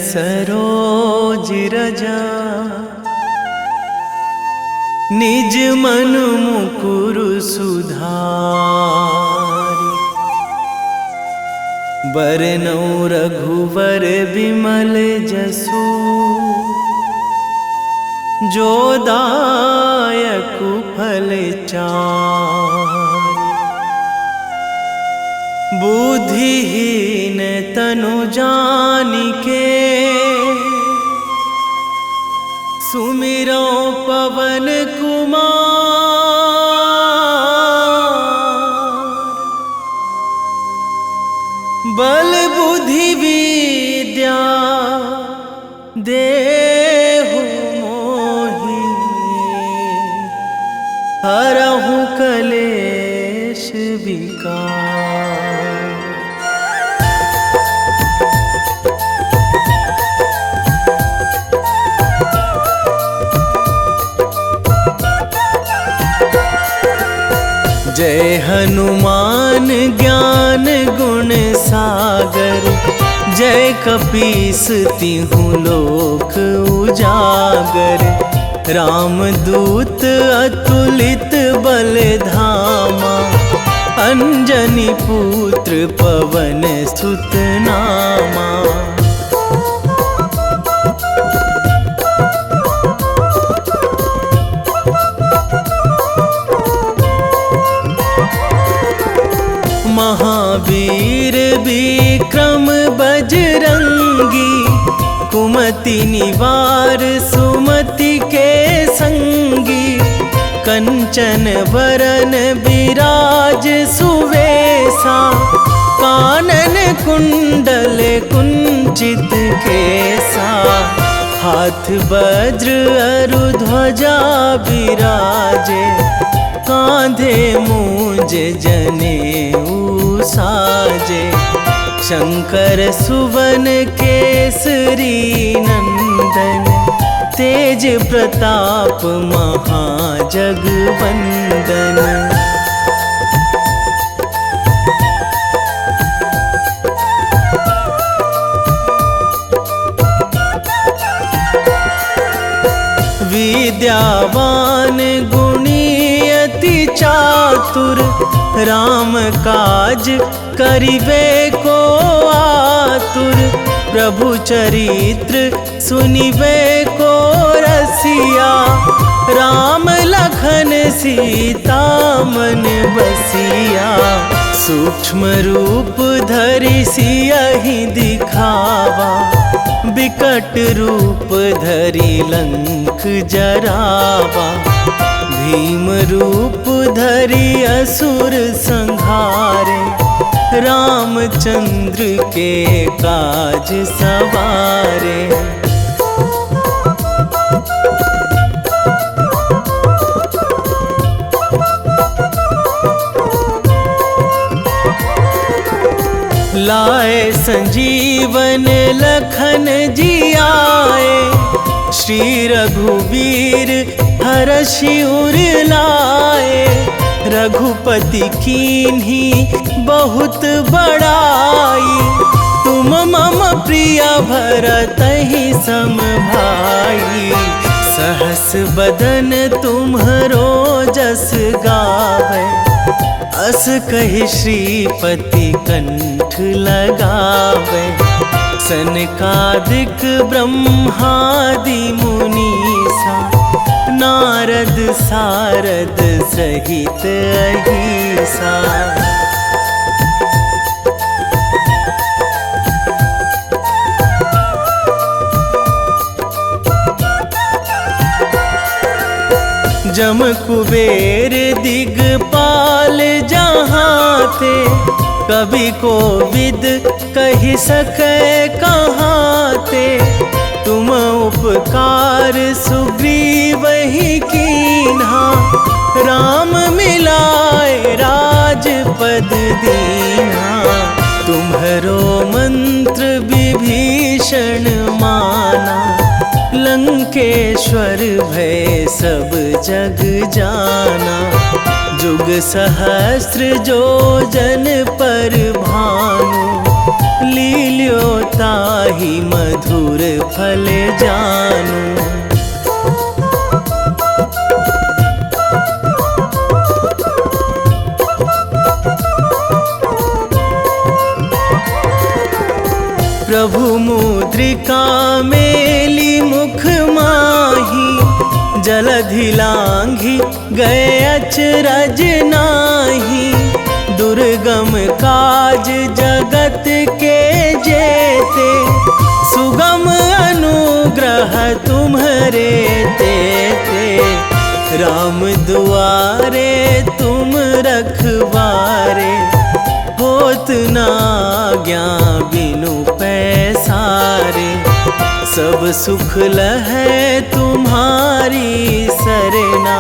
सरोज रजा, निज मन मुकुर सुधारि। बरनौ रघुवर बिमल जसु, जो दायक फल चारि। बुद्धिहीन तनु जानिके, सुमिरो पवन कुमार। बल बुद्धि विद्या देहु मोहि, हरहु कलेश विकार। जय हनुमान ज्ञान गुण सागर, जय कपीस तिहु लोक उजागर। रामदूत अतुलित बल धामा, अंजनी पुत्र पवन सुत नामा। महावीर विक्रम बजरंगी, कुमति निवार सुमति के संगी। कंचन वरन विराज सुवेशा, कानन कुंडल कुंचित केसा। हाथ वज्र अरु ध्वजा विराजे, कांधे मूंज जनेऊ साजे। शंकर सुवन केसरी नंदन, तेज प्रताप महाजगवंदन। विद्यावान गुणी अति चातुर, राम काज करिबे को आतुर। प्रभु चरित्र सुनिबे को रसिया, राम लखन सीता मन बसिया। सूक्ष्म रूप धरि सियहि दिखावा, बिकट रूप धरि लंक जरावा। भीम रूप धरि असुर संहारे, रामचंद्र के काज सवारे। लाए संजीवन लखन जियाए, श्री रघुवीर हरषि उर लाए। रघुपति कीन्ही बहुत बड़ाई, तुम मम प्रिय भरतहि सम भाई। सहस बदन तुम्हरो जस गावै, अस कहि श्रीपति कंठ लगावै। सनकादिक ब्रह्मादि मुनीसा, नारद सारद सहित अहिसा। जम कुबेर दिगपाल जहाँ थे, कवि कोविद कहि सकै कहाँ ते। तुम उपकार सुग्रीवहि कीन्हा, राम मिलाए राजपद दीन्हा। तुम्हरो मंत्र विभीषण माना, लंकेश्वर भय सब जग जाना। जुग सहस्त्र जो जन पर भानु, लील्यो ताहि मधुर फल जानू। प्रभु मुद्रिका मेली मुख माही, जलधि लांघी गए अचरज नाही। दुर्गम काज जगत के जेते, सुगम अनुग्रह तुम्हरे तेते। राम दुआरे तुम रखवारे, होत ना आज्ञा बिनु पैसारे। सब सुख लहै तुम्हारी सरना,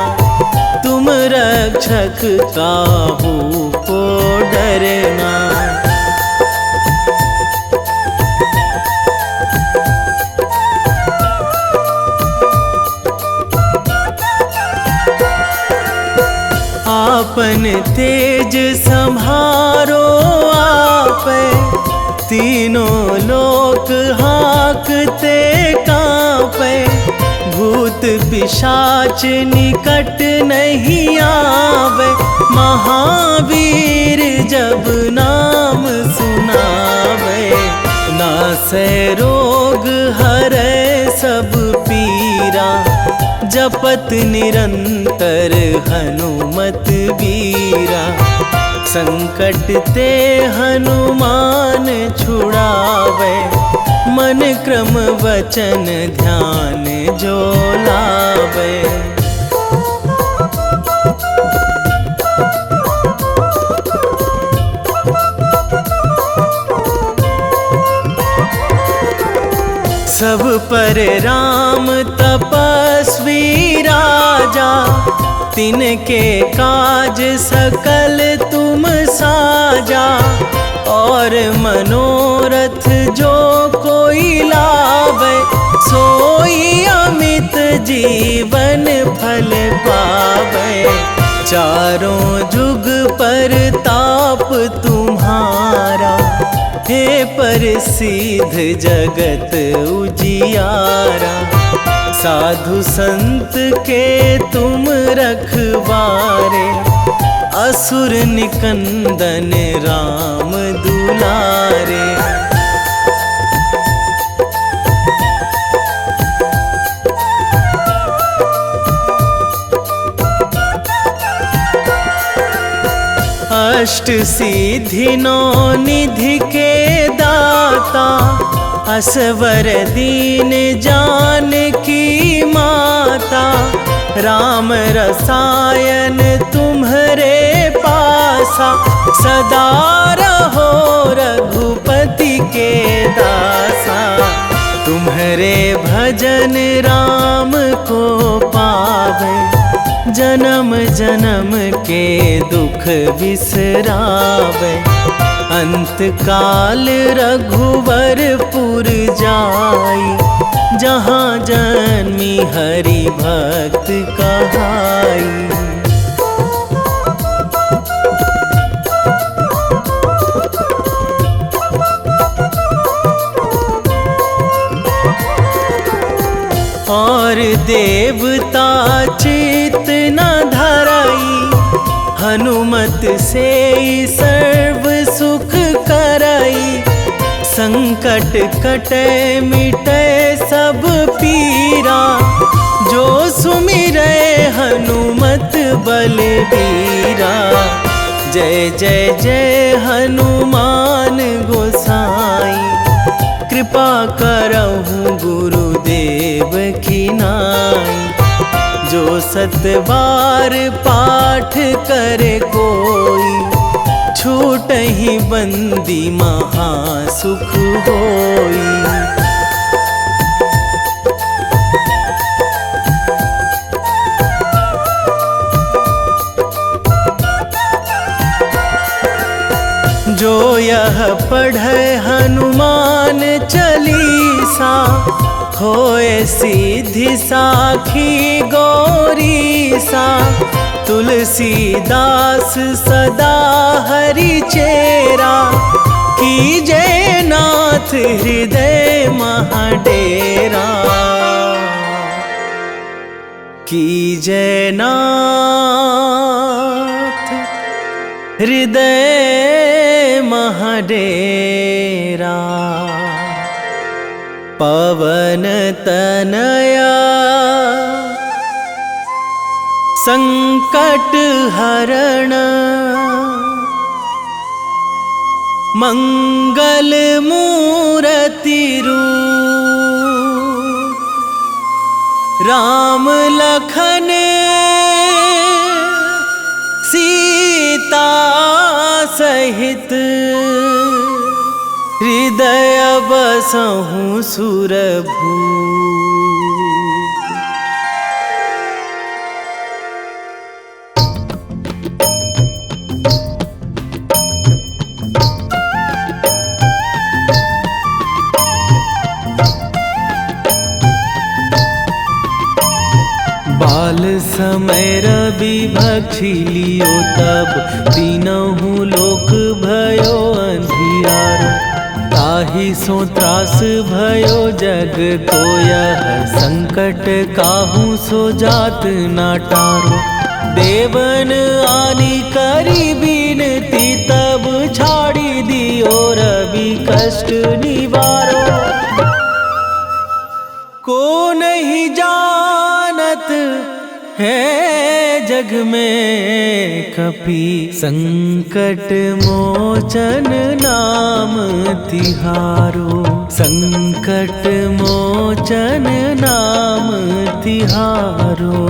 तुम रक्षक काहू को डरना। आपन तेज संभारो आपै, तीनों लोक हाकते कांपै। भूत पिशाच निकट नहीं आवे, महावीर जब नाम सुनावे। नासै रोग हरै सब पीरा, जपत निरंतर हनुमत बीरा। संकट ते हनुमान छुड़ावे, मन क्रम वचन ध्यान जो लावे। सब पर राम तपस्वी राजा, तिनके काज सकल तुम साजा। और मनोरथ जो कोई लावे, सोई अमित जीवन फल पावे। चारों जुग पर ताप तुम्हारा, हे प्रसिद्ध जगत उजियारा। साधु संत के तुम रखवारे, असुर निकंदन राम दुलारे। अष्ट सिद्धि नौ निधि के दाता, असवर दीन जानकी माता। राम रसायन तुम्हरे पासा, सदा रहो रघुपति के दासा। तुम्हरे भजन राम को पावे, जन्म जन्म के दुख बिसरावे। अंत काल रघुवरपुर जाई, जहाँ जन्मी हरि भक्त कहाई। और देवता चित न धराई, हनुमत से सर्व सुख कराई। संकट कटे मिटे सब पीरा, जो सुमिरै हनुमत बलबीरा। जय जय जय हनुमान गोसाई, कृपा करहु गुरुदेव की नाई। जो सतबार पाठ करे कोई, छूटहि बंदी महासुख होई। जो यह पढ़े हनुमान चालीसा, होए सिद्धि साखी गौरीसा। तुलसीदास सदा हरि चेरा, कीजे नाथ हृदय महाडेरा, कीजे नाथ हृदय महाडेरा। पवन तनया संकट हरण, मंगल मूर्ति रूप, राम लखन सीता सहित, हृदय बसहु सुरभूप। बाल समय रवि भक्षी लियो तब, तीनहु लोक भयो अंधियारो। ताहि सो त्रास भयो जग को यह, संकट काहू सो जात ना टारो। देवन आनी करी बिनती तब, छाड़ी दियो रवि कष्ट निवारो। को नहीं जानत है जग में कपि, संकट मोचन नाम तिहारो। संकट मोचन नाम तिहारो।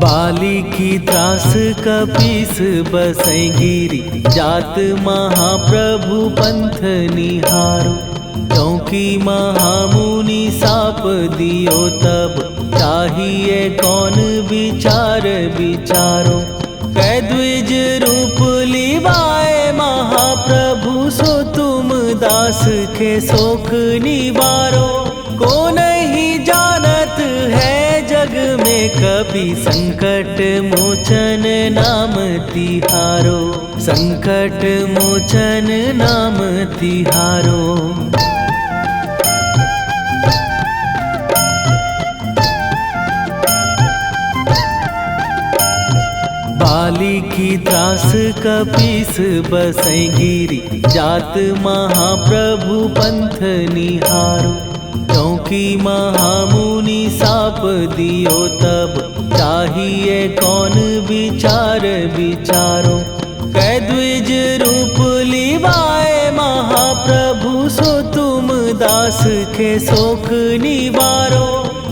बाली की त्रास कपीस बसै गिरी, जात महाप्रभु पंथ निहारो। क्योंकि महामुनि साप दियो तब, चाहिए कौन विचार विचारो। कै द्विज रूप लिवाए महाप्रभु, सो तुम दास के शोक निवारो। को नहीं जानत है जग में कपि, संकट मोचन नाम तिहारो। संकट मोचन नाम तिहारो। बाली की त्रास कपीस बसै गिरी, जात महाप्रभु पंथ निहारो। क्योंकि महामुनि साप दियो तब, चाहिए कौन विचार विचारो। कै द्विज रूप लिवाए महाप्रभु, सो तुम दास के शोक निवारो।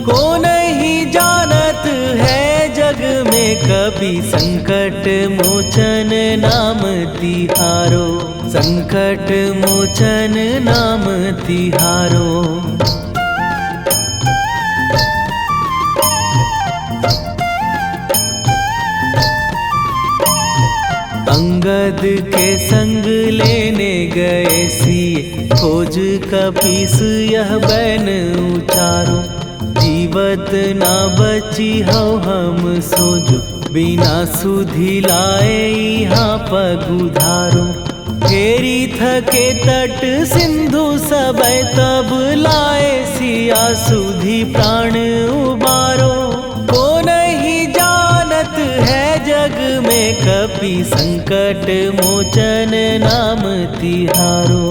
को नहीं जानत है जग में कपि, संकट मोचन नाम तिहारो। संकट मोचन नाम तिहारो। अंगद के संग लेने गए सिए, खोज कपीस यह बैन उचारो। जीवत ना बची हो हम सोजो, बिना सुधि लाए यहाँ पगुधारो। घेरी थके तट सिंधु सबय, तब लाए सिया सुधि प्राण उबारो। को नहीं जानत है जग में कपि, संकट मोचन नाम तिहारो।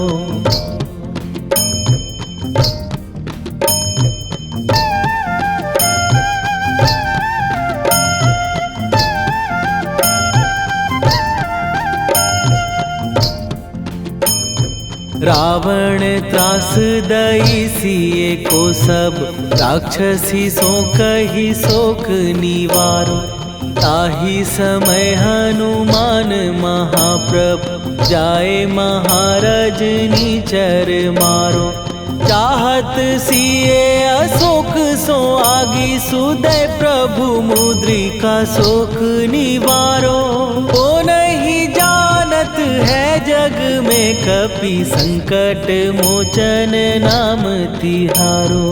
रावण त्रास दई सिए को सब, राक्षसी सो कही शोक निवारो। ताहि समय हनुमान महाप्रभु, जाए महाराज नीचर मारो। चाहत सिए अशोक सो आगी, सुदय प्रभु मुद्रिका शोक निवारो। को नहीं जानत है जग में कपि संकट मोचन नाम तिहारो।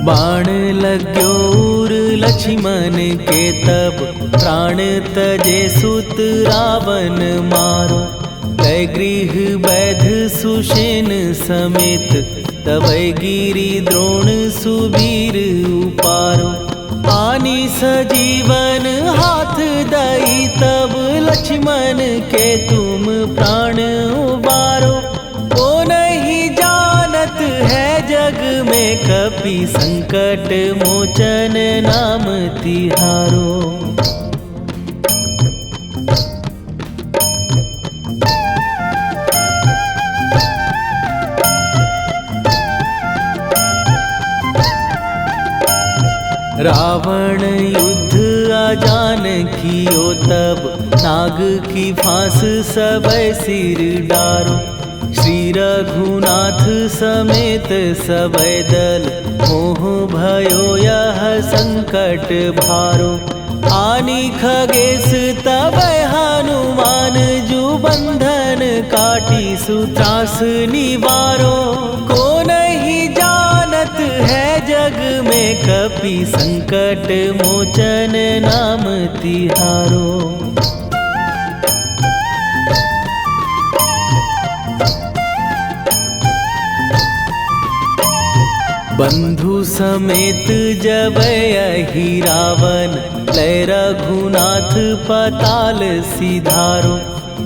बाण लग्यो उर लक्ष्मण के तब प्राण तजे सुत रावण मारो। कै गृह वैध सुषेण समेत तबै गिरि द्रोण सुबीर उपारो। आनी सजीवन हाथ दई तब लक्ष्मण के तुम प्राण उबारो। ओ नहीं जानत है जग में कपि संकट मोचन नाम तिहारो। रावण युद्ध आजान कियो तब नाग की फांस सबै सिर डारो। श्री रघुनाथ समेत सबै दल मोह भयो यह संकट भारो। आनी खगेश तबै हनुमान जु बंधन काटी सुत्रास निवारो। को नहीं जानत है जग में कपि संकट मोचन नाम तिहारो। बंधु समेत जबै अहि रावण लय रघुनाथ पताल सिधारो।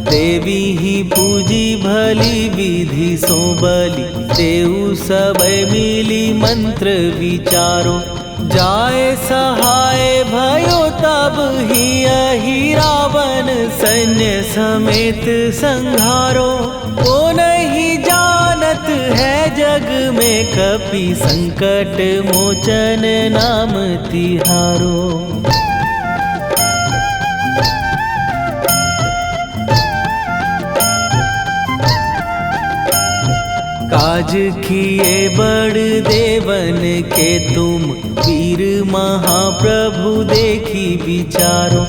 देवी ही पूजी भली विधि सो बलि तेउ सबै मिली मंत्र विचारो। जाए सहाय भयो तब ही अहि रावण सैन्य समेत संहारो। ओ नहीं जानत है जग में कपि संकट मोचन नाम तिहारो। काज किए बड़ देवन के तुम वीर महाप्रभु देखी विचारो।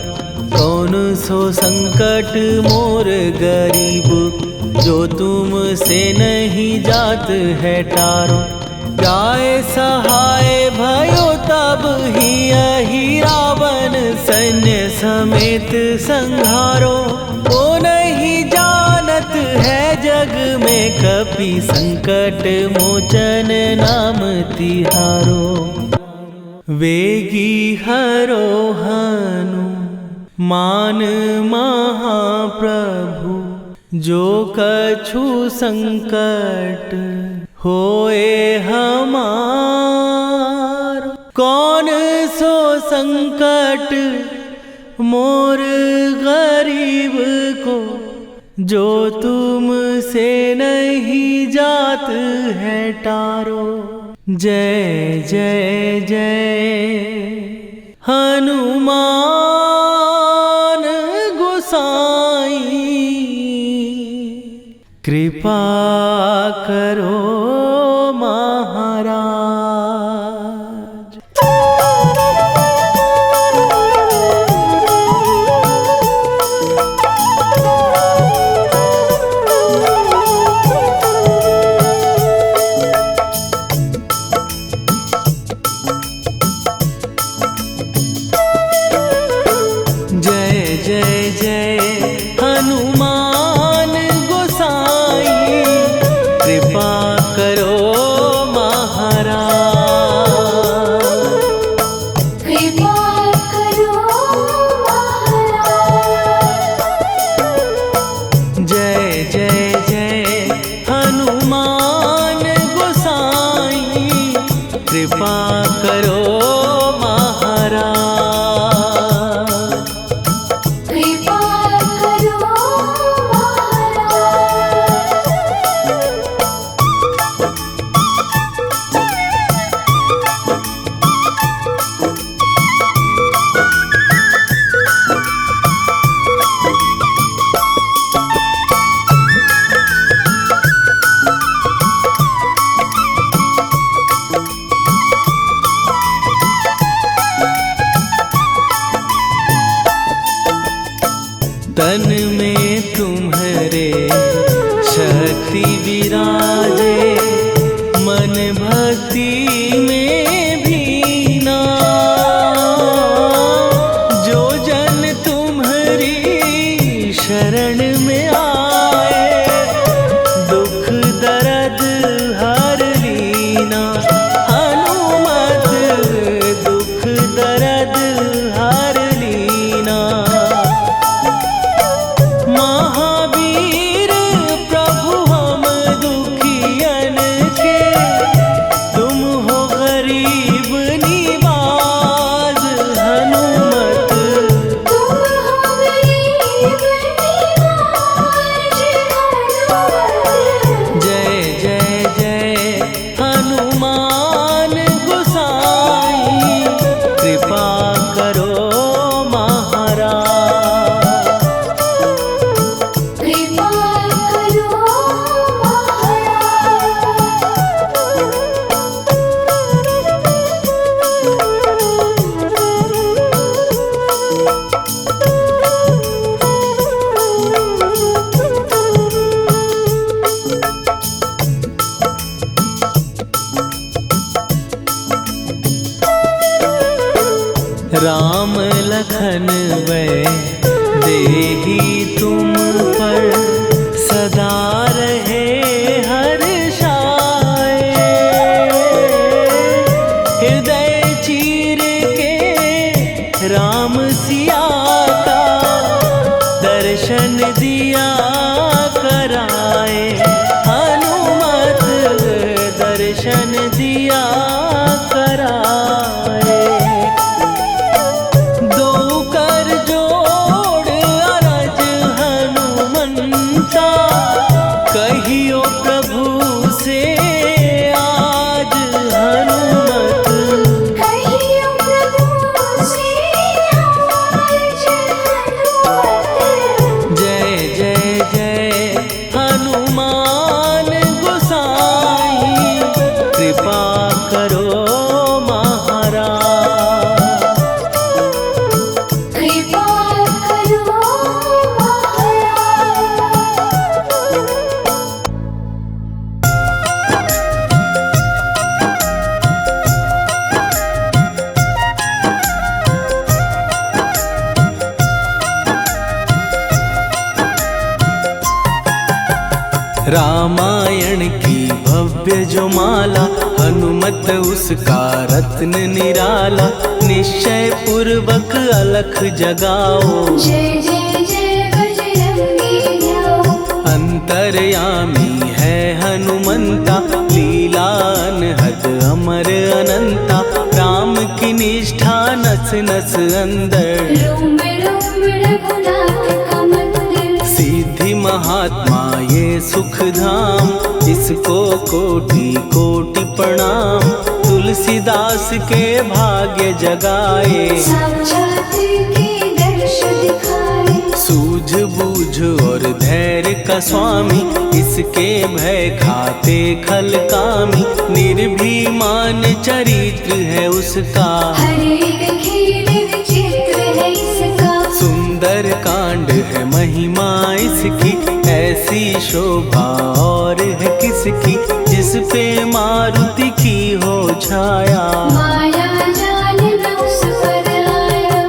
कौन सो संकट मोर गरीब जो तुम से नहीं जात है टारो। जाए सहाय भयो तब ही अहि रावण सैन्य समेत संहारो। ओ नहीं जानत है जग में कपि संकट मोचन नाम तिहारो। वेगी हरो हनु मान महाप्रभु जो कछु संकट होए हमार। कौन सो संकट मोर गरीब को जो तुम से नहीं जात है टारो। जय जय जय हनुमान गोसाई कृपा करो महाराज। जय जय जय हनुमान गोसाई कृपा कर करे शक्ति विराजे, मन भक्ति में भीना। जो जन तुम्हारी शरण में आए, दुख दर्द हर लीना। हनुमत दुख दर्द हर लीना। महावीर प्रभु हम दुखियन के, तुम हो गरीब निवाज। हनुमत तुम हो गरीब निवाज। जय जय जय हनुमान गोसाई, कृपा करो महाराज। कृपा करो राम लखन वै देही तुम पर, सदा रहे हर्षाए। हृदय चीर के राम सिया का, दर्शन दिया कराए। हनुमत दर्शन दिया कराए। दो कर जोड़ अरज हनुमंता, कहियो प्रभु से आज। हनुमत कहियो प्रभु से आज। हनुमत जय जय जय हनुमान गोसाई, कृपा करो महाराज। कृपा करो महाराज। रामायण की भव्य जो माला, हनुमत उसका रत्न निराला। निश्चय पूर्वक अलख जगाओ, जय जय जय बजरंगी जाओ। अंतर्यामी है हनुमंता, लीला अनहद अमर अनंता। राम की निष्ठा नस नस अंदर, रोम रोम रघुनाथ का मंदिर। सिद्धि महात्मा ये सुख धाम, इसको कोटि कोटि प्रणाम। तुलसीदास के भाग्य जगाए, साक्षात के दर्श दिखाए। सूझबूझ और धैर्य का स्वामी, इसके भय खाते खल कामी। निर्भीमान चरित्र है उसका, हर एक खेल विचित्र है इसका। सुंदर कांड है महिमा इसकी। ऐसी शोभा और है किसकी, जिस पे मारुति की हो छाया। माया जाल न उस पर आया।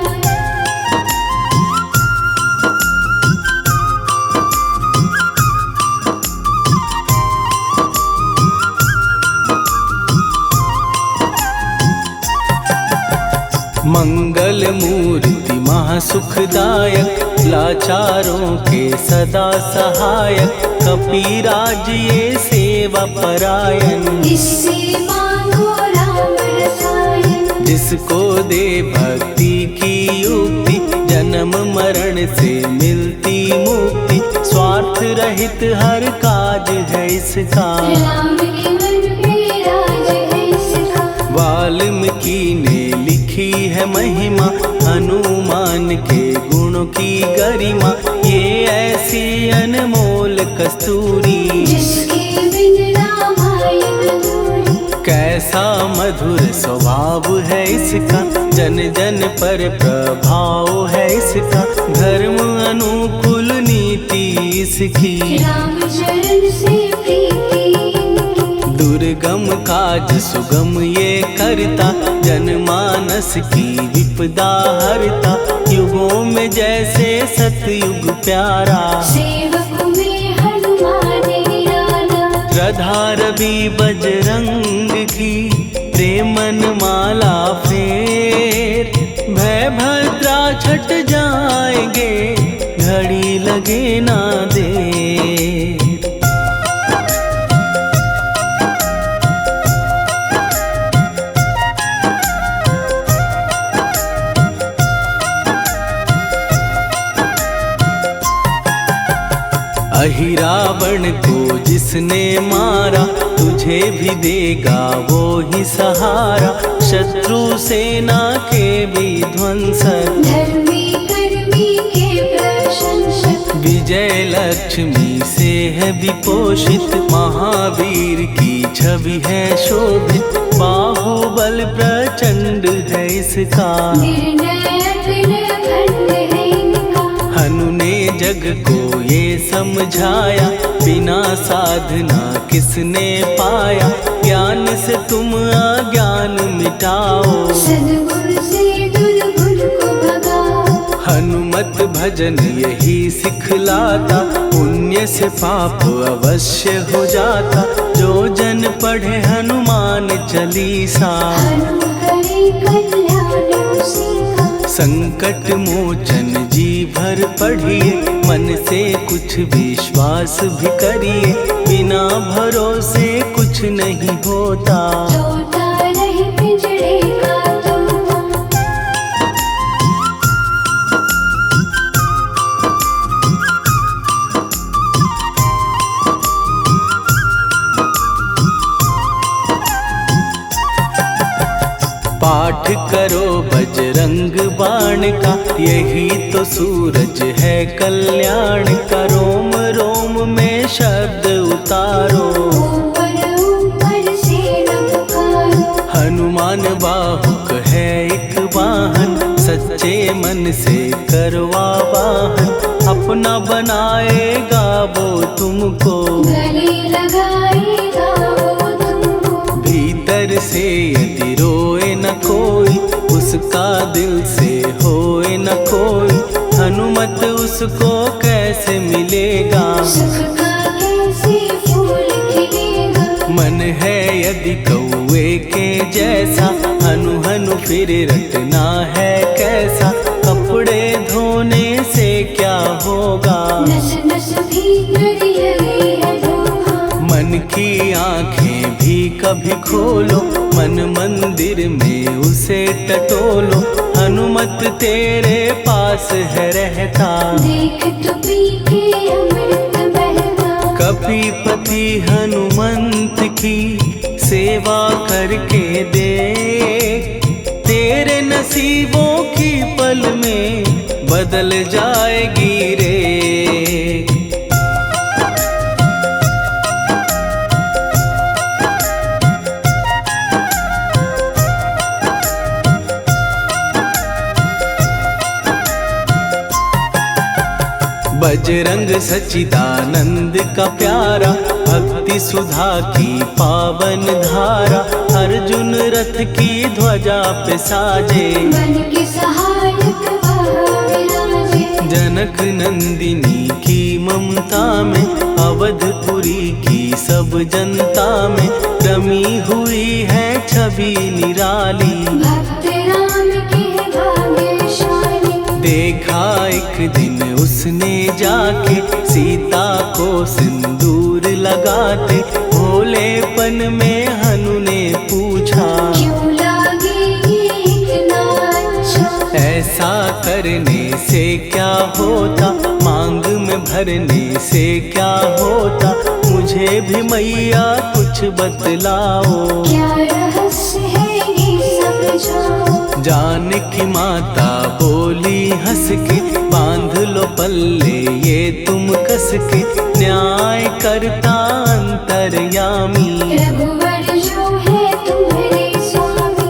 मंगल मूर्ति महासुखदायक, लाचारों के सदा सहायक। कपीराज ये सेवा परायण, इससे मांगो राम रसायन। जिसको दे भक्ति की युक्ति, जन्म मरण से मिलती मुक्ति। स्वार्थ रहित हर काज है इसका, राम के मन पे राज है इसका। वाल्मीकि ने लिखी है महिमा, हनुमान के गुणों की गरिमा। ये ऐसी अनमोल कस्तूरी, जिसके बिन रामायण अधूरी। कैसा मधुर स्वभाव है इसका, जन जन पर प्रभाव है इसका। धर्म अनुकूल नीति प्रीति इसकी, राम चरण से प्रीति इनकी। दुर्गम काज सुगम ये करता, जनमानस की विपदा हरता। युगों में जैसे सतयुग प्यारा, सेवक में हनुमान निराला। श्रद्धा रवि बजरंग की, प्रेमन माला फेर। भय भद्रा छट जाएंगे, घड़ी लगे ना देर। अहि रावण को जिसने मारा, तुझे भी देगा वो ही सहारा। शत्रु सेना के विध्वंसक, धर्मी कर्मी के प्रशंसक। विजय लक्ष्मी से है विपोषित, महावीर की छवि है शोभित। बाहुबल प्रचंड है इसका, निर्णय अखंड है इनका। हनु ने जग को ये समझाया, बिना साधना किसने पाया। ज्ञान से तुम अज्ञान मिटाओ, सद्गुण से दुर्गुण को भगाओ। हनुमत भजन यही सिखलाता, पुण्य से पाप अवश्य हो जाता। जो जन पढ़े हनुमान चालीसा, हनु करे कल्याण उसी का। संकट मोचन जी भर पढ़िए, मन से कुछ विश्वास भी करिए। बिना भरोसे कुछ नहीं होता, तोता रहे पिंजड़े का तोता। पाठ करो बजरंग बाण का, यही तो सूरज है कल्याण का। रोम रोम में शब्द उतारो, ऊपर ऊपर से न पुकारो। हनुमान बाहुक है एक वाहन, सच्चे मन से करवा वाहन। अपना बनाएगा वो तुमको, गले लगाएगा वो तुमको। भीतर से यदि रोए न कोई, उसका दिल से होए न कोई। हनुमत उसको कैसे मिलेगा, सुख का कैसे फूल खिलेगा। मन है यदि कौवे के जैसा, हनु हनु फिर रटना है कैसा। कपड़े धोने से क्या होगा, नस नस भीतर यही है धोखा। मन की आंखें भी कभी खोलो, मन मंदिर में उसे टटोलो। हनुमत तेरे पास है रहता, देख तो पी के अमृत बहता। कपीपति हनुमंत की सेवा करके दे। तेरे नसीबों की पल में बदल जाएगी रे। बजरंग सच्चिदानंद का प्यारा, भक्ति सुधा की पावन धारा। अर्जुन रथ की ध्वजा पे साजे, मन के सहायक वहाँ विराजे। जनक नंदिनी की ममता में, अवधपुरी की सब जनता में। रमी हुई है छवि निराली, भक्त राम के भाग्यशाली। देखा एक दिन उसने जाके, सीता को सिंदूर लगाते। भोलेपन में हनु ने पूछा, क्यों लागे ये इतना अच्छा। ऐसा करने से क्या होता, मांग में भरने से क्या होता। मुझे भी मैया कुछ बतलाओ, क्या रहस्य है ये समझाओ। जानकी माता बोली हंस के, बांध लो पल्ले ये तुम कस के। न्याय करता अंतर्यामी, रघुवर जो है तुम्हारे स्वामी।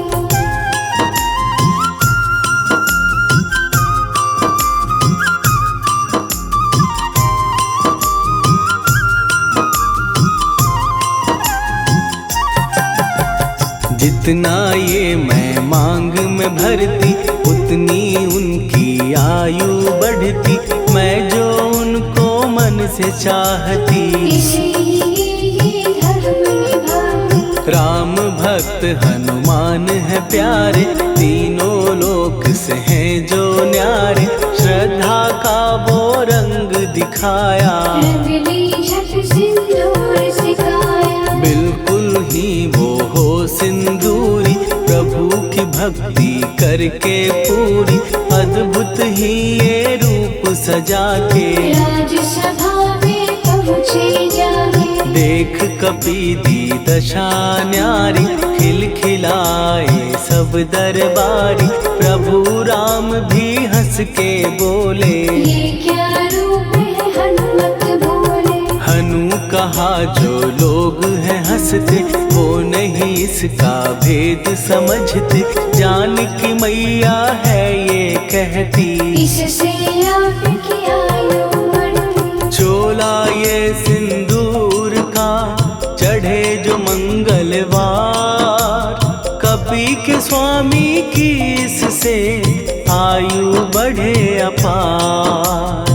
जितना ये मैं मांग में भरती उतनी उनकी आयु बढ़ती, मैं जो उनको मन से चाहती। इसीलिए धर्म निभाती। राम भक्त हनुमान है प्यारे, तीनों लोक से हैं जो न्यारे। श्रद्धा का वो रंग दिखाया, रंगली झट सिंदूर सिखाया। बिल्कुल ही वो हो सिंदूरी, प्रभु की भक्ति करके पूरी। अद्भुत ही ये रूप सजा के, राजसभा में पहुँचे जाके। देख कपी दी दशा न्यारी, खिलखिलाए सब दरबारी। प्रभु राम भी हंस के बोले, ये क्या रूप है हनुमत बोले। हनु कहा जो लोग हैं हंसते, वो नहीं इसका भेद समझते। जानकी मैया है ये कहती, इससे आपकी आयु बढ़ती। चोला ये सिंदूर का चढ़े जो मंगलवार, कपी के स्वामी की इससे आयु बढ़े अपार।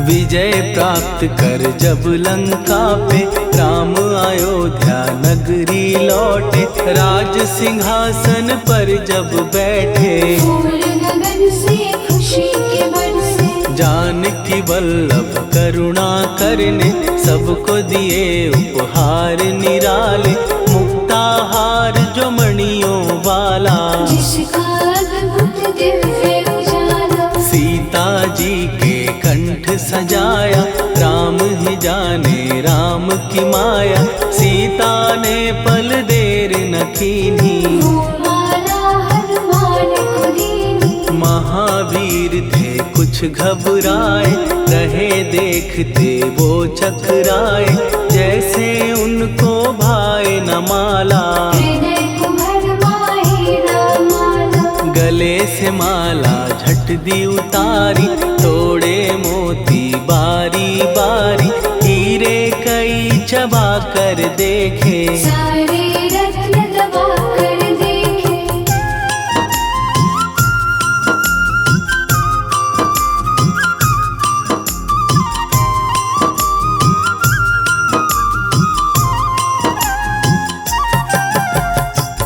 विजय प्राप्त कर जब लंका पे, राम अयोध्या नगरी लौटे। राज सिंहासन पर जब बैठे, फूल गगन से खुशी के बरसे। जानकी वल्लभ करुणा करने, सबको दिए उपहार निराले। मुक्ताहार जो मणियों वाला, जिसका अद्भुत दिव्य उजाला। सीता जी के कंठ सजाया, राम ही जाने राम की माया। सीता ने पल देर न कीन्ही, वो माला हनुमान को दीनी। महावीर थे कुछ घबराए, रहे देखते वो चकराए। जैसे उनको भाए न माला, हृदय को भरमाए रामाला। गले से माला झट दी उतारी, तोड़े मोती बारी बारी। हीरे कई चबा कर देखे, सारे रत्न दबा कर देखे।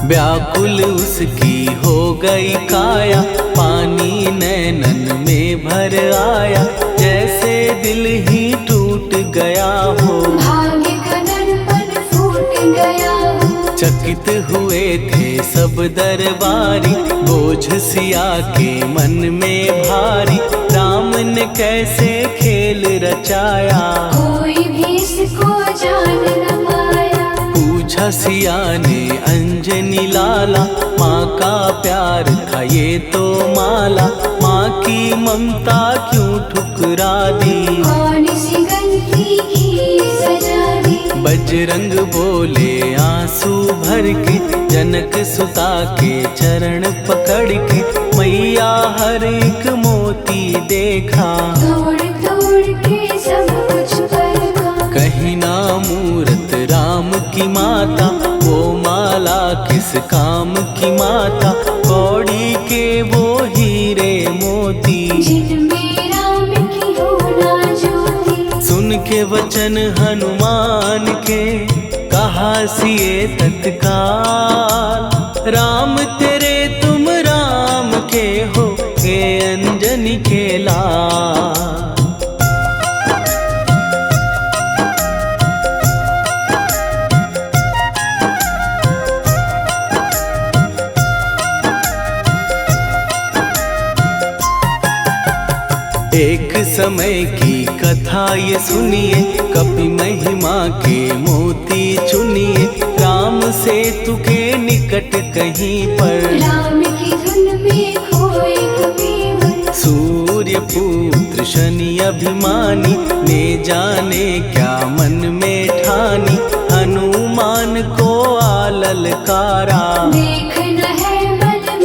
व्याकुल उसकी हो गई काया, पानी नैनन में भर आया। जैसे दिल ही टूट गया हो, भाग्य का दर्पण फूट गया हो। चकित हुए थे सब दरबारी, बोझ सिया के मन में भारी। राम ने कैसे खेल रचाया, कोई भी इसको जान न पाया। पूछा सिया ने अंजनी लाला, माँ का प्यार था ये तो माला। माँ की ममता क्यों ठुकरा दी, कौन सी गलती की सजा दी। बजरंग बोले आंसू भर के, जनक सुता के चरण पकड़ के। मैया हर एक मोती देखा, तोड़ तोड़ के सब कुछ परखा। कहीं ना मूरत राम की माता, वो माला किस काम की माता। कौड़ी के वो हीरे मोती, जिनमें राम की होना ज्योति। सुन के वचन हनुमान के, कहा सिए तत्काल। राम तेरे तुम राम के हो, हे अंजनी के लाल। एक समय की कथा ये सुनिए, कपि महिमा के मोती चुनिए। राम सेतु के निकट कहीं पर, राम की धुन में खोए कबीर। सूर्य पुत्र शनि अभिमानी, ने जाने क्या मन में ठानी। हनुमान को आललकारा, देखना है मन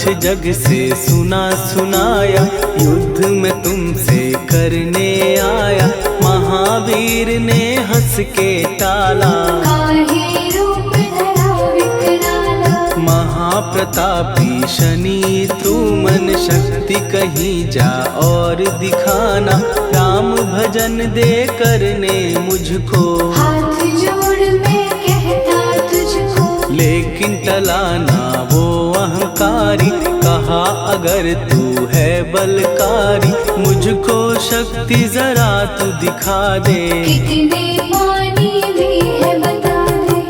कुछ जग से सुना सुनाया, युद्ध में तुमसे करने आया। महावीर ने हंस के टाला, काहे रूप धरा विकराला। महाप्रतापी शनि तू मन शक्ति कहीं जा और दिखाना। राम भजन दे करने मुझको, हाथ जोड़ मैं कहता तुझको। लेकिन टला ना वो अहंकारी, कहा अगर तू है बलकारी, मुझको शक्ति जरा तू दिखा दे। कितने पानी भी है बता दे।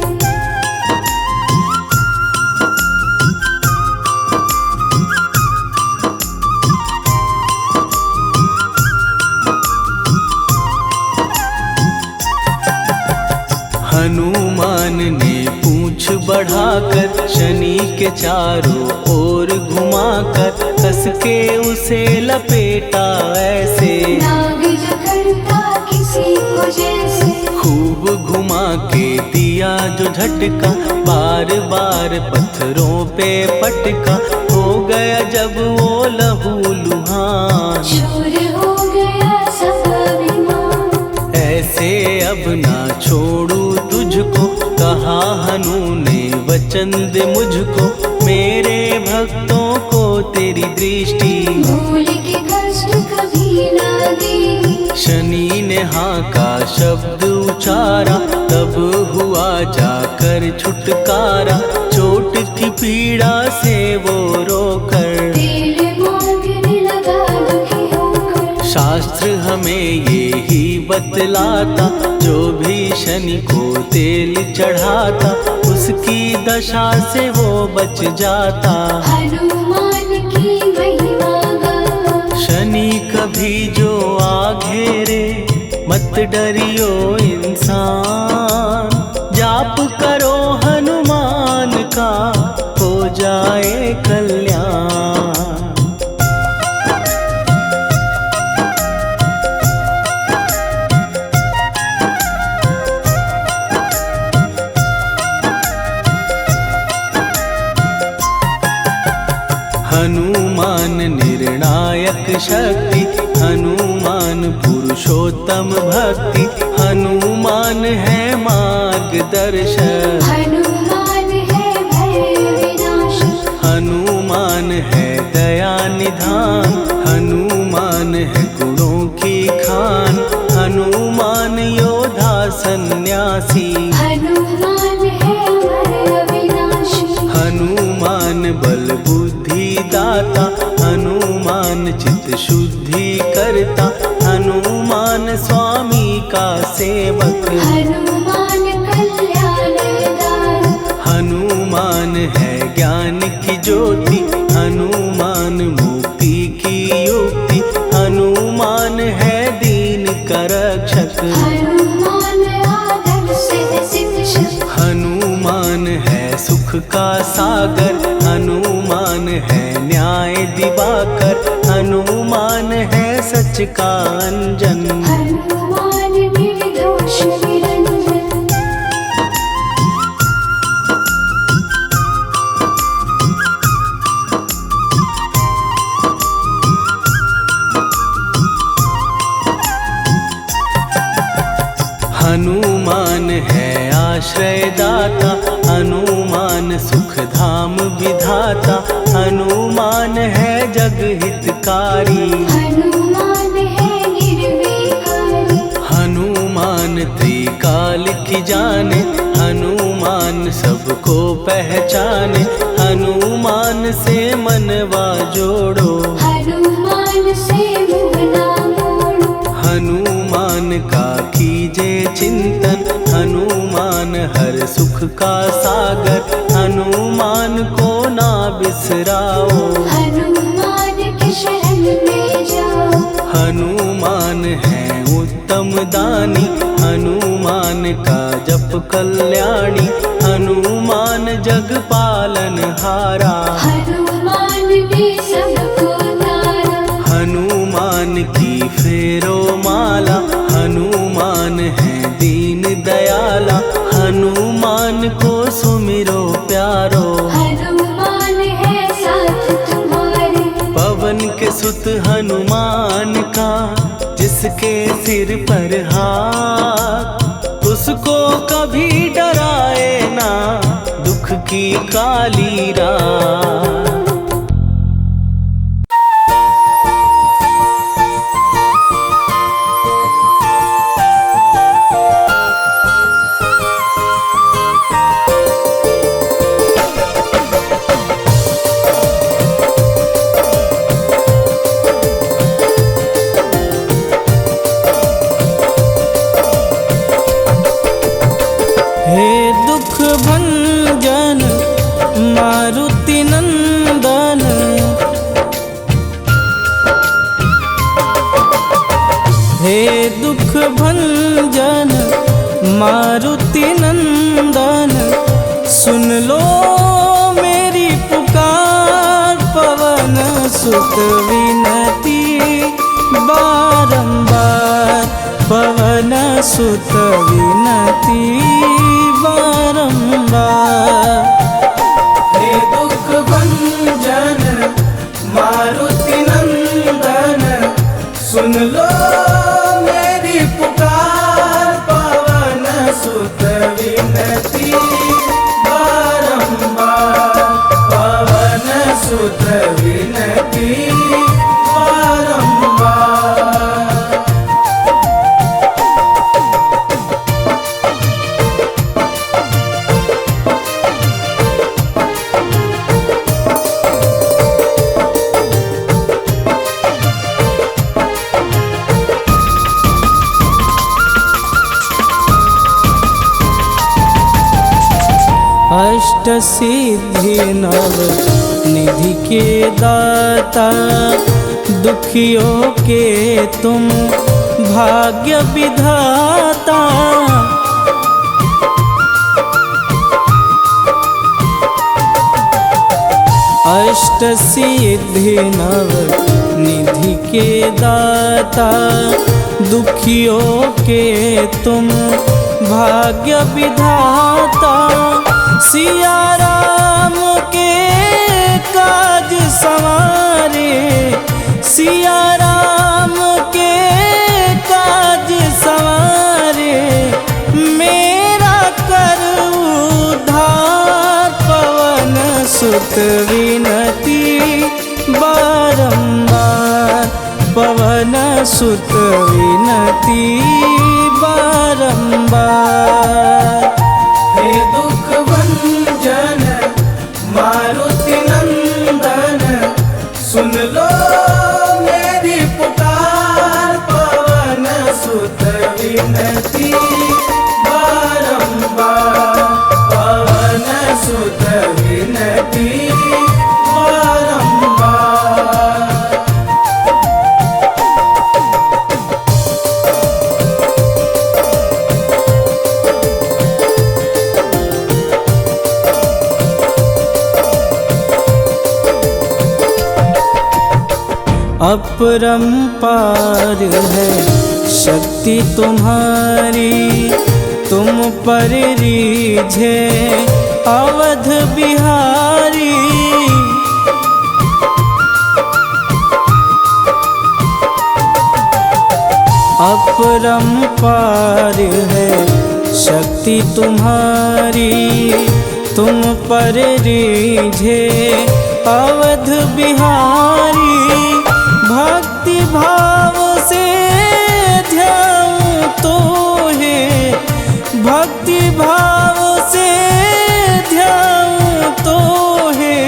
हनुमान ने पूंछ बढ़ाकर शनि के चारों ओर घुमाकर, कस के उसे लपेटा ऐसे। नाग जो करता किसी को जैसे, खूब घुमा के दिया जो झटका, बार बार पत्थरों पे पटका। हो गया जब वो लहू लुहान, चूर हो गया सब अभिमान। ऐसे अब ना छोड़ू तुझको, कहा हनु ने वचन दे मुझको। मेरे भक्तों को तेरी दृष्टि, भूल के कष्ट कभी ना दी। शनि ने हाँ का शब्द उचारा, तब हुआ जाकर छुटकारा। चोट की पीड़ा से वो रोकर, तेल मांगने लगा दुखी होकर। शास्त्र हमें ये ही बतलाता, जो भी शनि को तेल चढ़ाता, उसकी दशा से वो बच जाता। हनुमान की महिमा गाता, शनि कभी जो आ घेरे, मत डरियो इंसान। जाप करो हनुमान का, हो जाए कल्याण। हनुमान निर्णायक शक्ति, हनुमान पुरुषोत्तम भक्ति। हनुमान है मार्गदर्शक, हनुमान है भय विनाशक। हनुमान है दया निधान, हनुमान है गुणों की खान। हनुमान योद्धा सन्यासी, हनुमान है भय विनाशी। हनुमान बल बुद्धि दाता, हनुमान चित्त शुद्धि करता। हनुमान स्वामी का सेवक, हनुमान कल्याण दायक। हनुमान है ज्ञान की ज्योति, हनुमान मुक्ति की युक्ति। हनुमान है दीन का रक्षक, हनुमान आदर से शिक्षक। हनुमान है सुख का सागर, हनुमान है न्याय दिवाकर। हनुमान है सच का अंजन, हनुमान निर्दोष निरंजन। हनुमान है आश्रय दाता, हनुमान सुख धाम विधाता। हनुमान है जग हितकारी, हनुमान है निर्विकारी। हनुमान त्रिकाल की जाने, हनुमान सबको पहचाने। हनुमान से मनवा जोड़ो, हनुमान से मुँह ना मोड़ो। हनुमान का कीजे चिंतन, हनुमान हर सुख का सागर। हनुमान को ना बिसराओ, हनुमान के शरण में जाओ। हनुमान है उत्तम दानी, हनुमान का जप कल्याणी। हनुमान जग पालन हारा, हनुमान ने सबको तारा। हनुमान की फेरो माला, हनुमान है दीन दयाला। हनुमान को सुमिरो प्यारो, हनुमान है साथ सुत हनुमान का, जिसके सिर पर हाथ, उसको कभी डराए ना दुख की काली रात। हे दुख भंजन मारुति नंदन, हे दुख भंजन मारुति नंदन, सुन लो मेरी पुकार, पवन सुत विनती बारंबार, पवन सुत विनती बारंबार। हे दुख भंजन मारुति नंदन, सुन लो मेरी पुकार, पवन सुत विनती बारंबार, पवन सुत विनती बारंबार। अष्ट सिद्धि नव निधि के दाता, दुखियों के तुम भाग्य विधाता। अष्ट सिद्धि नव निधि के दाता, दुखियों के तुम भाग्य विधाता। सिया राम के काज संवारे, सिया राम के काज संवारे, मेरा कर उद्धार, पवन सुत विनती बारंबार, पवन सुत विनती बारंबार। हे दुख भंजन मारुति नंदन, सुन लो मेरी पुकार, पवन सुत विनती बारंबार, पवन सुत विनती बारंबार। अपरंपार है शक्ति तुम्हारी, तुम पर रीझे अवध बिहारी। अपरंपार है शक्ति तुम्हारी, तुम पर रीझे अवध बिहारी। भक्ति भाव से ध्याऊं तो है, भक्ति भाव से ध्याऊं तो है,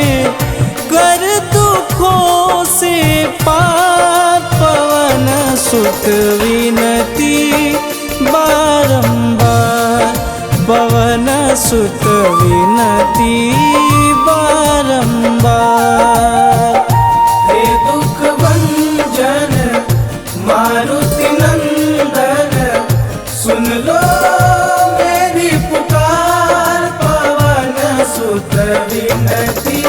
कर दुखों से पार, पवन सुत विनती बारंबार, पवन सुत विनती बारंबार। हे दुख भंजन मारुति नंदन, सुन लो मेरी पुकार, पवन सुत विनती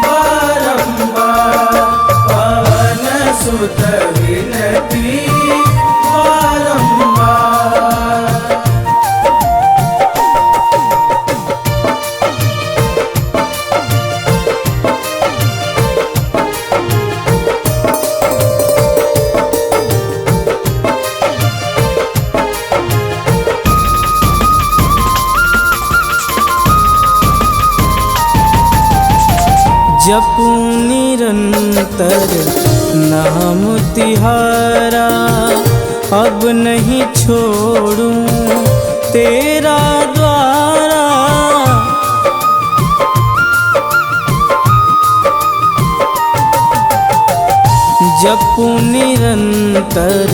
बारंबार, पवन सुत विनती बारंबार। जपू निरंतर नाम तिहारा, अब नहीं छोड़ूं तेरा द्वारा। जपू निरंतर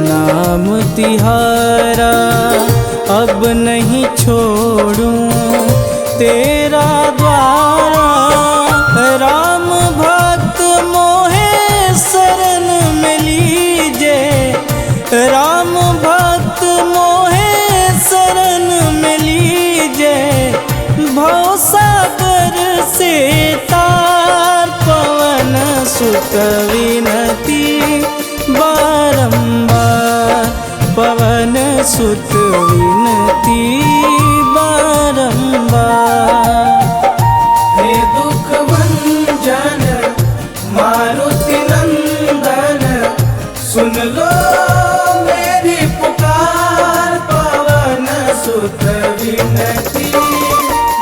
नाम तिहारा, अब नहीं छोड़ूं तेरा द्वारा। राम भक्त मोहे शरण में लीजे, राम भक्त मोहे शरण में लीजे। भवसागर से तार पवन सुत विनती बारंबार, पवन सुत विनती बारंबार। हे दुख भंजन मारुति नंदन, सुन लो मेरी पुकार। पवन सुत विनती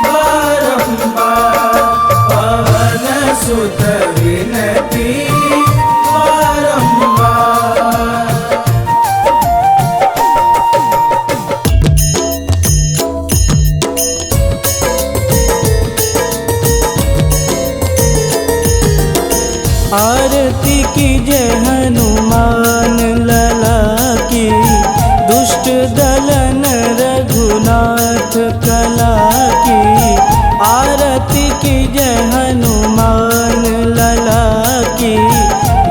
बारंबार, पवन सुत विनती बारंबार। आरती कीजय हनुमान लला की, दुष्ट दलन रघुनाथ कला की। आरती कीजय हनुमान लला की,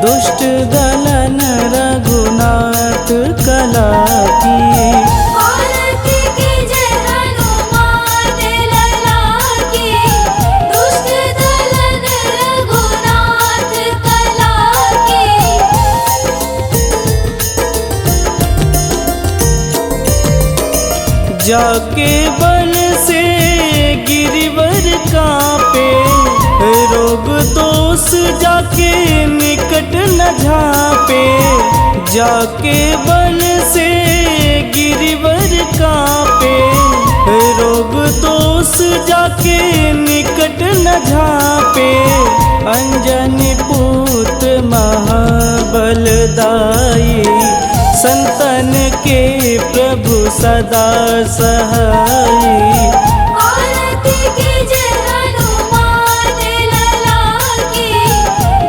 दुष्ट दलन रघुनाथ कला की। आरती कीजय हनुमान लला की, दुष्ट दलन रघुनाथ कला की। जाके बल से गिरिवर कांपे, रोग दोष जाके निकट न झांपे। जाके बल से गिरिवर कांपे, रोग दोष जाके निकट न झांपे। अंजनी पुत्र महाबलदाई, संतन के प्रभु सदा सहाई। आरती कीजय हनुमान लला की,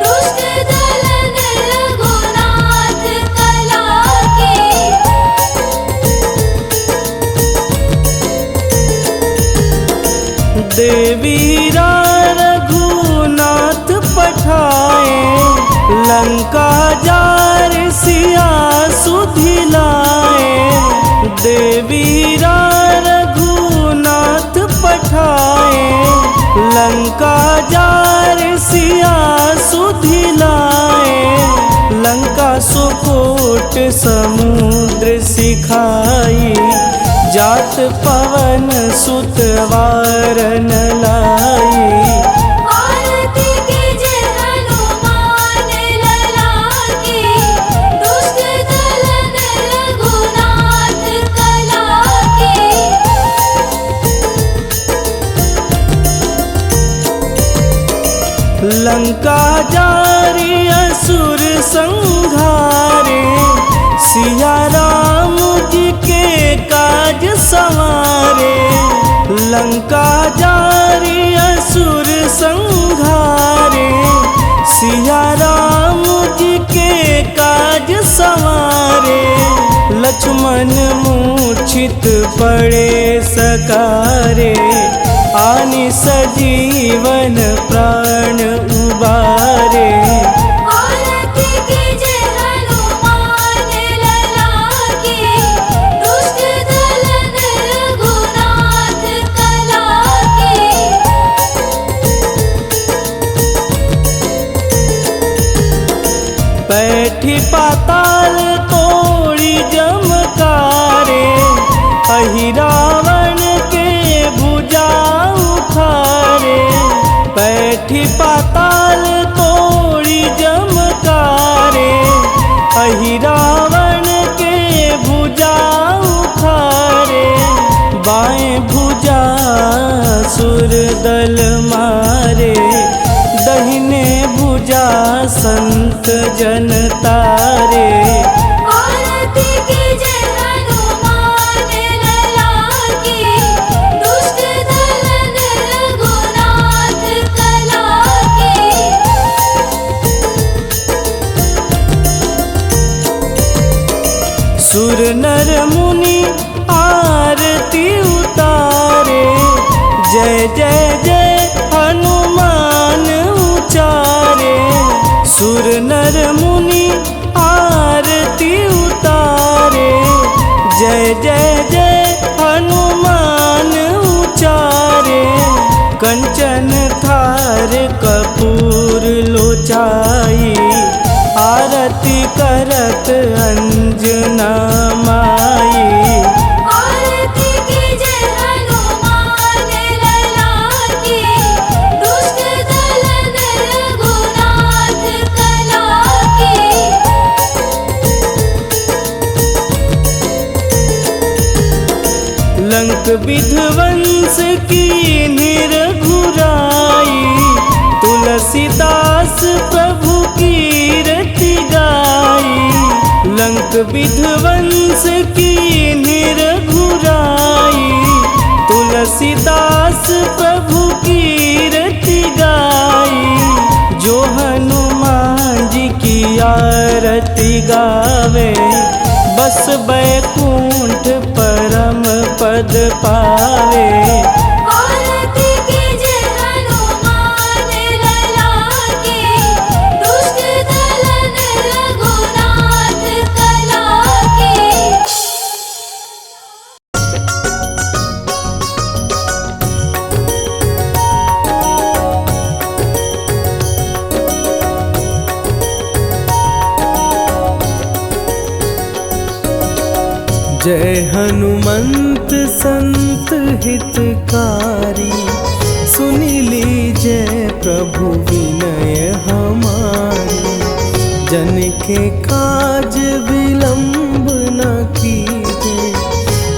दुष्ट दलन रघुनाथ कला की। देवीरा रघुनाथ पठाए, लंका जार सिया सुधिलाए। देवीरा रघुनाथ पठाए, लंका जार सिया सुधिलाए। लंका सुकोट समुद्र सिखाई, जात पवन सुत वारन लाई। आरती कीजय हनुमान लला की, दुष्ट दलन रघुनाथ कला की। लंका जारी असुर संहारे, सिया राम जी के काज संवारे। लंका जारी असुर संहारे, सिया राम जी के काज संवारे। लक्ष्मण मूर्छित पड़े सकारे, आनि सजीवन प्राण उबारे। आरती कीजय हनुमान लला की, दुष्ट दलन रघुनाथ कला की। बैठी पाताल तोड़ी जमकारे, अहि रावण के भुजा उखारे। बैठी पाताल तोड़ी जमकारे, अहि रावण के भुजा उखारे। बाएं भुजा सुर दल मारे, पूजा संत जन तारे। आरती कीजे हनुमान लला की, दुष्ट दलन रघुनाथ कला की। सुर नर मुनि आरती उतारे, जय जय जय हनुमान उचारे। सुर नर मुनि आरती उतारे, जय जय जय हनुमान उचारे। कंचन थार कपूर लोचाई, आरती करत अंजना माई। आरती कीजे हनुमान लला की, दुष्ट दलन रघुनाथ कला की। लंक विध्वंस की निरघुराई, तुलसीदास प्रभु कीरति गाई। लंक विध्वंस की निरघुराई, तुलसीदास प्रभु कीरति गाई। जो हनुमान जी की आरती गावे, बस बैकुंठ परम पद पावे। आरती कीजे हनुमान लला की, दुष्ट दलन रघुनाथ कला की। जय हनुमंत संत हितकारी, सुनि लीजय प्रभु विनय हमारी। जन के काज विलंब न कीजे,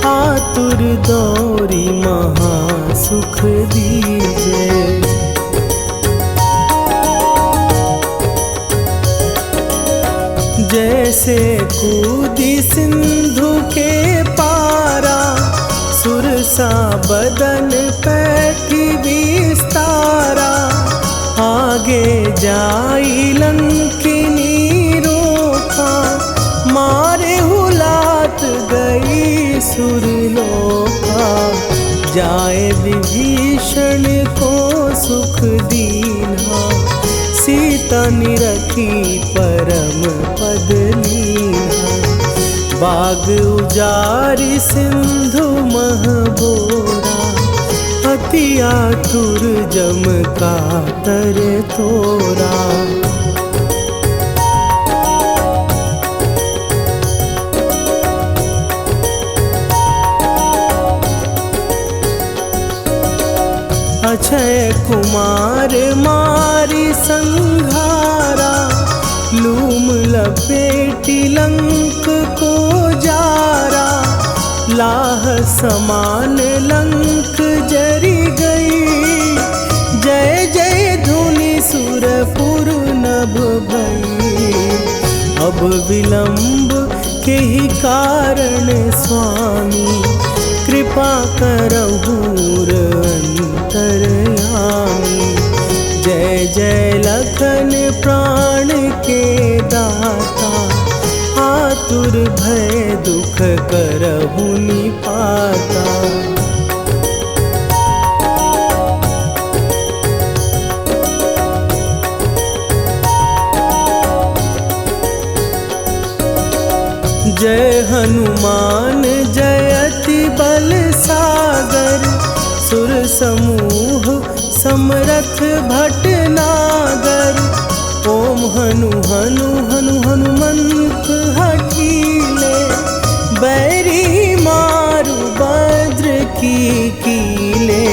आतुर दौरी महासुख दीजे। जैसे कूदी सिंधु के पारा, सुरसा बदन पैठी विस्तारा। आगे जाई लंकिनी रोका, मारे हुलात गई सुरलोका। जाए विभीषण को सुख दीना, सीता निरखी परम पद लीना। बाग उजारि सिंधु महबोरा, अति आतुर जम कातर तोरा। अक्षय कुमार मारी संघारा, लूम लपेटी लंक को जारा। लाह समान लंक जरी गई, जय जय धुनि सुरपुर नभ भई। अब विलंब के ही कारण स्वामी, कृपा करहु अंतरयामी। जय जय लखन प्राण के दाता, आतुर भय दुख करहु निपाता। जय हनुमान जयति बल सागर, सुर समूह समरथ भटनागर। ओम हनु हनु हनु हनुमंत हठीले, बैरी मारु भद्र की कीले।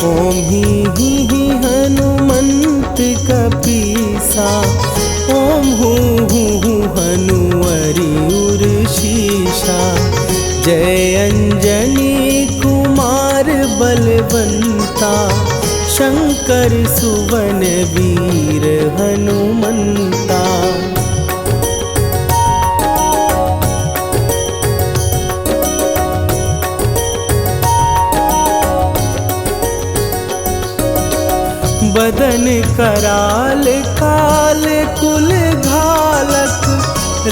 ओम ही हनुमंत कपीसा, ओम हूँ हनुवरि उर शीशा। जय अंजनी कुमार बलवंता, शंकर सुवन वीर हनुमंता। बदन कराल काल कुल घालक,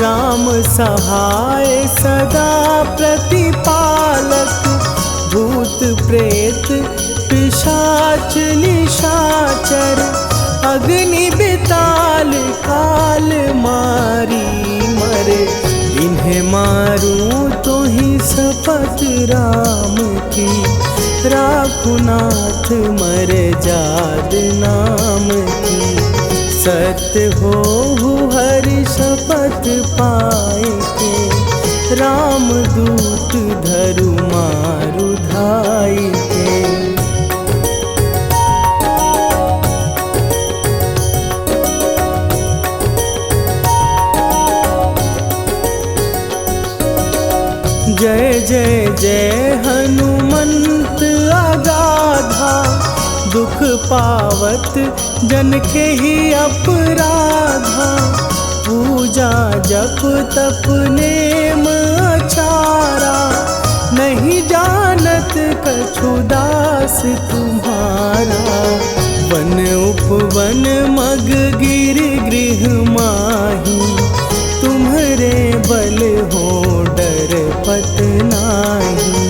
राम सहाय सदा प्रतिपालक। भूत प्रेत पिशाच निशाचर, अग्नि बिताल काल मारी मरे। इन्हें मारूं तो ही शपथ राम की, राखुनाथ मर जाद नाम की। सत्य हो हरि शपथ पाए के, राम दूत धरु मारु धाई के। जय जय जय हनुमंत अगाधा, दुख पावत जन के ही अपराधा। पूजा जप तप नेम अचारा, नहीं जानत कछु दास तुम्हारा। वन उपवन मग गिर गृह माही, तुम्हरे बल हो डर पत नाही।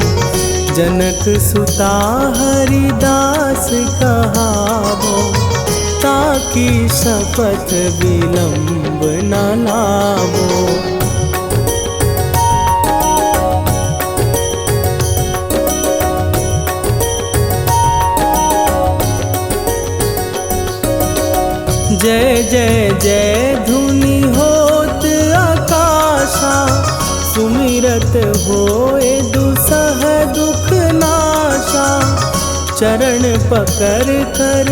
जनक सुता हरिदास कहावो, ताकि शपथ विलंब न लावो। जय जय जय धुनि होत आकाशा, सुमिरत होए दुसह दुख नाशा। चरण पकड़ कर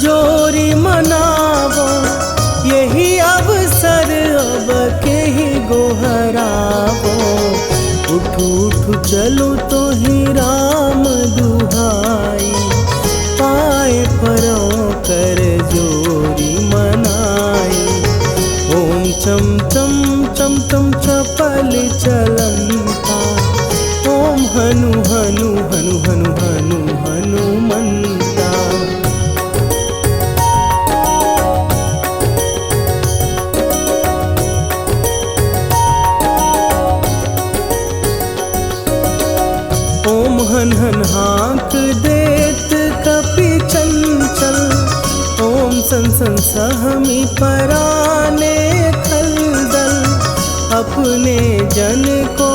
जोरी मनावो, यही अवसर अब के ही गोहरावो। उठ उठ चलो तो ही राम दुहाई, पाए परों कर जोरी मनाई। ओम चम चम चम चम चपल चलंता, ओम हनु हनु हनु हनु हनु हनुमंता। ओम हन हन हाँक देत कपि चंचल, ओम सन सन सहमी पराने खलदल। अपने जन को